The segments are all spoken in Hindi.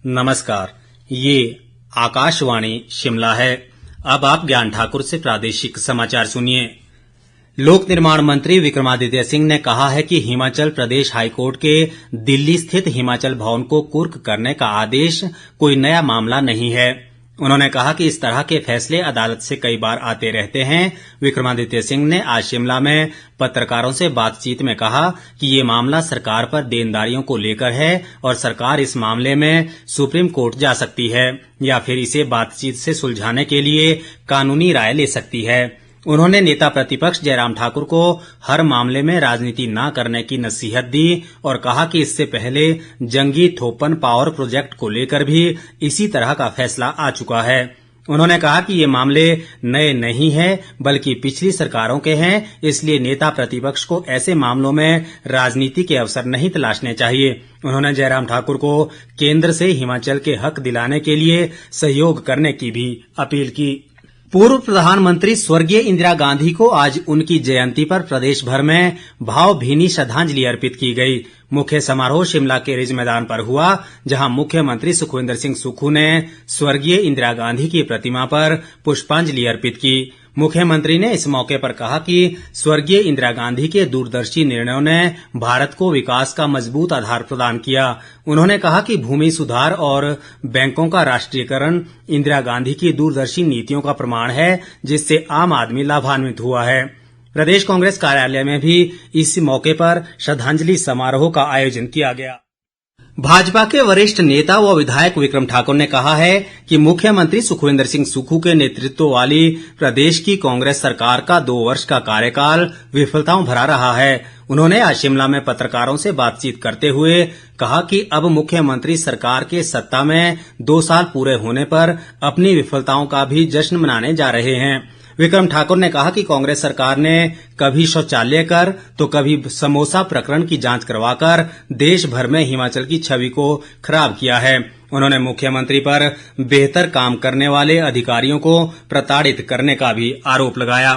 नमस्कार, ये आकाशवाणी शिमला है। अब आप ज्ञान ठाकुर से प्रादेशिक समाचार सुनिए। लोक निर्माण मंत्री विक्रमादित्य सिंह ने कहा है कि हिमाचल प्रदेश हाईकोर्ट के दिल्ली स्थित हिमाचल भवन को कुर्क करने का आदेश कोई नया मामला नहीं है। उन्होंने कहा कि इस तरह के फैसले अदालत से कई बार आते रहते हैं। विक्रमादित्य सिंह ने आज शिमला में पत्रकारों से बातचीत में कहा कि ये मामला सरकार पर देनदारियों को लेकर है और सरकार इस मामले में सुप्रीम कोर्ट जा सकती है या फिर इसे बातचीत से सुलझाने के लिए कानूनी राय ले सकती है। उन्होंने नेता प्रतिपक्ष जयराम ठाकुर को हर मामले में राजनीति न करने की नसीहत दी और कहा कि इससे पहले जंगी थोपन पावर प्रोजेक्ट को लेकर भी इसी तरह का फैसला आ चुका है। उन्होंने कहा कि ये मामले नए नहीं हैं बल्कि पिछली सरकारों के हैं, इसलिए नेता प्रतिपक्ष को ऐसे मामलों में राजनीति के अवसर नहीं तलाशने चाहिए। उन्होंने जयराम ठाकुर को केंद्र से हिमाचल के हक दिलाने के लिए सहयोग करने की भी अपील की। पूर्व प्रधानमंत्री स्वर्गीय इंदिरा गांधी को आज उनकी जयंती पर प्रदेश भर में भावभीनी श्रद्धांजलि अर्पित की गई। मुख्य समारोह शिमला के रिज मैदान पर हुआ, जहां मुख्यमंत्री सुखविंदर सिंह सुक्खू ने स्वर्गीय इंदिरा गांधी की प्रतिमा पर पुष्पांजलि अर्पित की। मुख्यमंत्री ने इस मौके पर कहा कि स्वर्गीय इंदिरा गांधी के दूरदर्शी निर्णयों ने भारत को विकास का मजबूत आधार प्रदान किया। उन्होंने कहा कि भूमि सुधार और बैंकों का राष्ट्रीयकरण इंदिरा गांधी की दूरदर्शी नीतियों का प्रमाण है, जिससे आम आदमी लाभान्वित हुआ है। प्रदेश कांग्रेस कार्यालय में भी इस मौके पर श्रद्धांजलि समारोह का आयोजन किया गया। भाजपा के वरिष्ठ नेता व विधायक विक्रम ठाकुर ने कहा है कि मुख्यमंत्री सुखविंदर सिंह सुक्खू के नेतृत्व वाली प्रदेश की कांग्रेस सरकार का 2 वर्ष का कार्यकाल विफलताओं भरा रहा है। उन्होंने आज शिमला में पत्रकारों से बातचीत करते हुए कहा कि अब मुख्यमंत्री सरकार के सत्ता में 2 साल पूरे होने पर अपनी विफलताओं का भी जश्न मनाने जा रहे हैं। विक्रम ठाकुर ने कहा कि कांग्रेस सरकार ने कभी शौचालय कर तो कभी समोसा प्रकरण की जांच करवाकर देश भर में हिमाचल की छवि को खराब किया है। उन्होंने मुख्यमंत्री पर बेहतर काम करने वाले अधिकारियों को प्रताड़ित करने का भी आरोप लगाया।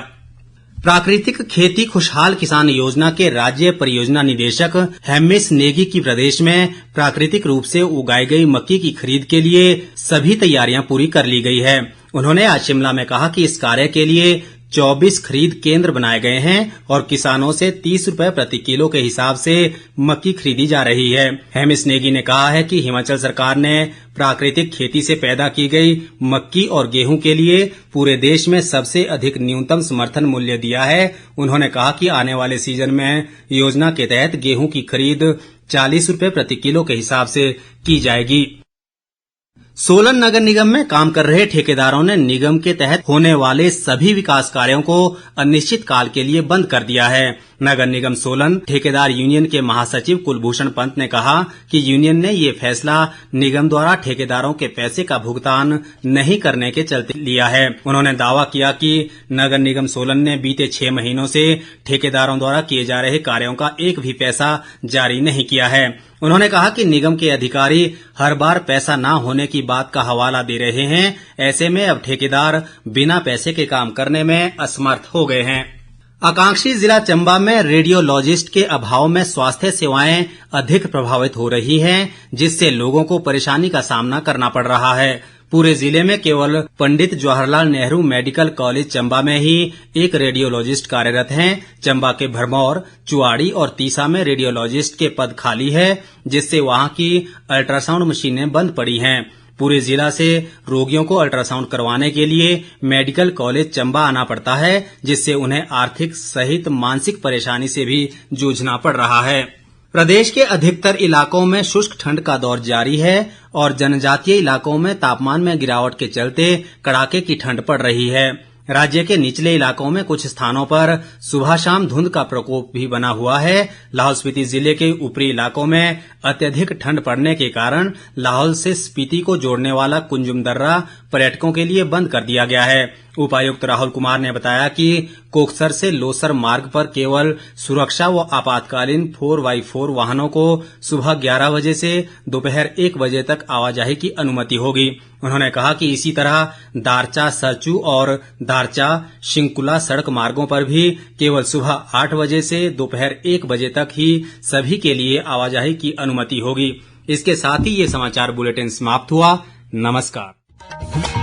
प्राकृतिक खेती खुशहाल किसान योजना के राज्य परियोजना निदेशक हेमिस नेगी की प्रदेश में प्राकृतिक रूप से उगाई गई मक्की की खरीद के लिए सभी तैयारियां पूरी कर ली गई है। उन्होंने आज शिमला में कहा कि इस कार्य के लिए 24 खरीद केंद्र बनाए गए हैं और किसानों से 30 रुपए प्रति किलो के हिसाब से मक्की खरीदी जा रही है। हेमिस नेगी ने कहा है कि हिमाचल सरकार ने प्राकृतिक खेती से पैदा की गई मक्की और गेहूं के लिए पूरे देश में सबसे अधिक न्यूनतम समर्थन मूल्य दिया है। उन्होंने कहा कि आने वाले सीजन में योजना के तहत गेहूं की खरीद 40 रुपए प्रति किलो के हिसाब से की जाएगी। सोलन नगर निगम में काम कर रहे ठेकेदारों ने निगम के तहत होने वाले सभी विकास कार्यों को अनिश्चित काल के लिए बंद कर दिया है। नगर निगम सोलन ठेकेदार यूनियन के महासचिव कुलभूषण पंत ने कहा कि यूनियन ने ये फैसला निगम द्वारा ठेकेदारों के पैसे का भुगतान नहीं करने के चलते लिया है। उन्होंने दावा किया कि नगर निगम सोलन ने बीते 6 महीनों से ठेकेदारों द्वारा किए जा रहे कार्यों का एक भी पैसा जारी नहीं किया है। उन्होंने कहा कि निगम के अधिकारी हर बार पैसा न होने की बात का हवाला दे रहे हैं। ऐसे में अब ठेकेदार बिना पैसे के काम करने में असमर्थ हो गए हैं। आकांक्षी जिला चंबा में रेडियोलॉजिस्ट के अभाव में स्वास्थ्य सेवाएं अधिक प्रभावित हो रही हैं, जिससे लोगों को परेशानी का सामना करना पड़ रहा है। पूरे जिले में केवल पंडित जवाहरलाल नेहरू मेडिकल कॉलेज चंबा में ही एक रेडियोलॉजिस्ट कार्यरत हैं। चंबा के भरमौर, चुआड़ी और तीसा में रेडियोलॉजिस्ट के पद खाली है, जिससे वहां की अल्ट्रासाउंड मशीनें बंद पड़ी हैं। पूरे जिला से रोगियों को अल्ट्रासाउंड करवाने के लिए मेडिकल कॉलेज चंबा आना पड़ता है, जिससे उन्हें आर्थिक सहित मानसिक परेशानी से भी जूझना पड़ रहा है। प्रदेश के अधिकतर इलाकों में शुष्क ठंड का दौर जारी है और जनजातीय इलाकों में तापमान में गिरावट के चलते कड़ाके की ठंड पड़ रही है। राज्य के निचले इलाकों में कुछ स्थानों पर सुबह शाम धुंध का प्रकोप भी बना हुआ है। लाहौल स्पीति जिले के ऊपरी इलाकों में अत्यधिक ठंड पड़ने के कारण लाहौल से स्पीति को जोड़ने वाला कुंजुम दर्रा पर्यटकों के लिए बंद कर दिया गया है। उपायुक्त राहुल कुमार ने बताया कि कोकसर से लोसर मार्ग पर केवल सुरक्षा व आपातकालीन 4x4 वाहनों को सुबह 11 बजे से दोपहर 1 बजे तक आवाजाही की अनुमति होगी। उन्होंने कहा कि इसी तरह दारचा सरचू और दारचा शिंकुला सड़क मार्गों पर भी केवल सुबह 8 बजे से दोपहर 1 बजे तक ही सभी के लिए आवाजाही की अनुमति होगी। इसके साथ ही ये समाचार बुलेटिन समाप्त हुआ। नमस्कार।